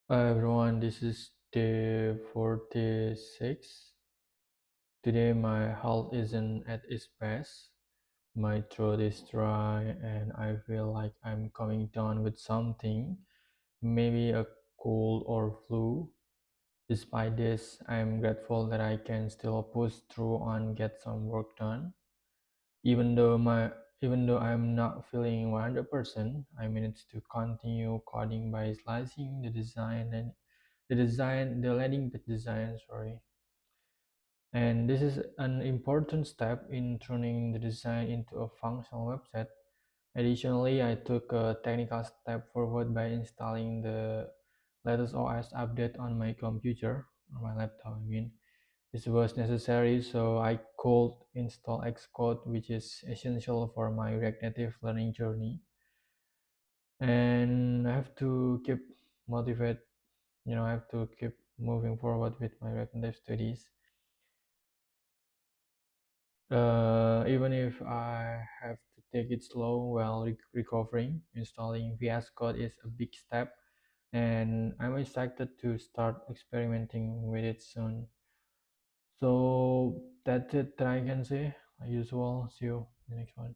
Hi everyone, this is day 46. Today my health isn't at its best. My throat is dry and I feel like I'm coming down with something, maybe a cold or flu. Despite this, I'm grateful that I can still push through and get some work done. Even though I'm not feeling 100%, I managed to continue coding by slicing the landing page design, sorry. And this is an important step in turning the design into a functional website. Additionally, I took a technical step forward by installing the latest OS update on my computer, or my laptop, I mean. This was necessary so I could install Xcode, which is essential for my React Native learning journey. And I have to keep motivated, I have to keep moving forward with my React Native studies. Even if I have to take it slow while recovering, installing VS Code is a big step, and I'm excited to start experimenting with it soon. So that's it that I can say. As usual, see you in the next one.